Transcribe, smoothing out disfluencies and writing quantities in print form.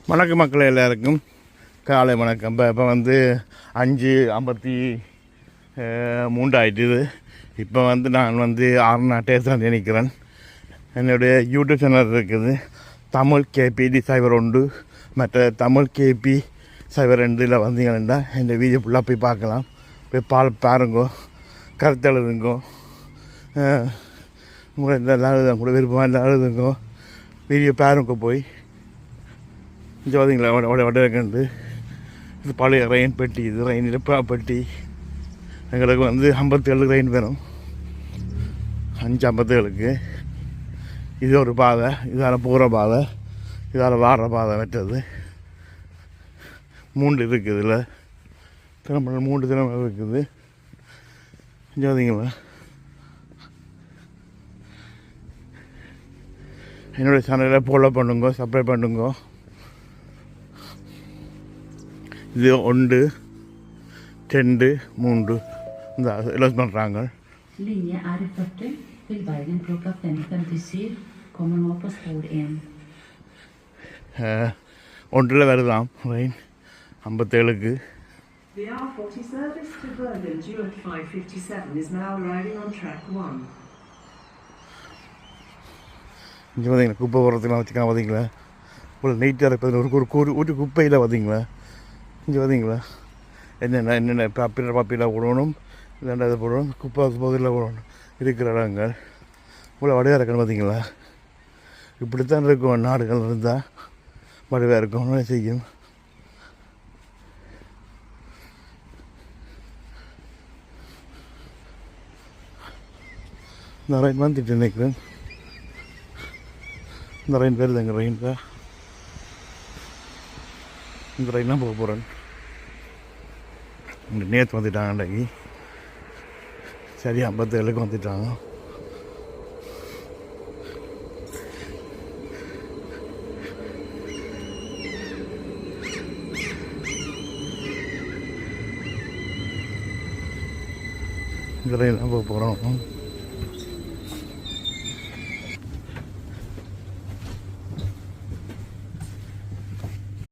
வணக்கம் மக்கள் எல்லாருக்கும் காலை வணக்கம். இப்போ வந்து 5:53 ஆகிட்டுது. இப்போ வந்து நான் வந்து 6 நாட்டேசன் நினைக்கிறேன். என்னுடைய யூடியூப் சேனல் இருக்குது தமிழ் கேபிடி சைபர் 1 மற்ற தமிழ் கேபி சைபர் 2 வந்தீங்கன்னா இந்த வீடியோ ஃபுல்லாக போய் பார்க்கலாம். போய் பாருங்கோ, கருத்து எழுதுங்கோ, உங்களை எல்லாம் எழுதுங்க, கூட விருப்பமாக எல்லாம் எழுதுங்கோ. வீடியோ பாருங்க. போய் இங்கே பார்த்தீங்களா வடக்கண்டு இது பழைய ரெயின் பெட்டி. இது ரெயின் இழப்பா பெட்டி. எங்களுக்கு வந்து 57 ரெயின் வரும். 5:57. இது ஒரு பாதை, இதால் போகிற பாதை, இதால் வாடுற பாதை வெட்டது. 3 இருக்குது. இதில் திறமை 3 திறமை இருக்குது. இங்கே பார்த்தீங்களா என்னுடைய சேனலை ஃபாலோ பண்ணுங்க, சப்ஸ்கிரைப் பண்ணுங்க. இது 1, 2, 3 இந்த எல்லாம் பண்ணுறாங்க. Linje R40 til Bergen klokka 5:57. Kommer nå på spor 1. 1 வருதாம் ரெயின் 57க்கு. The R40 service to Bergen due at 5:57 is now arriving on track 1. இங்கே பார்த்தீங்களா குப்பை போடுறதுலாம் வச்சுக்கலாம். பார்த்தீங்களா ஒரு நீட்டாக இருப்பது ஒரு குப்பையில் பார்த்தீங்களா. இங்கே பார்த்தீங்களா என்னென்ன பாப்பியில் போடணும், ரெண்டாவது போடணும், குப்பை பகுதியில் போடணும் இருக்கிற இடங்கள் இவ்வளோ வடிவாக இருக்கணும். பார்த்தீங்களா இப்படித்தான் இருக்கும். நாடுகள் இருந்தால் வடிவாக இருக்கும் செய்யும். இந்த ரெயின் வந்துட்டு நினைக்கிறேன். இந்த ரெயின் பேர் எங்கள் ரெயின் தான். இந்த ரெயினாக போக போகிறேன். இங்கே நேற்று வந்துட்டாங்க. அன்றைக்கி சரி 57க்கு வந்துட்டாங்க. இந்த ரெயினாக போக போகிறோம்.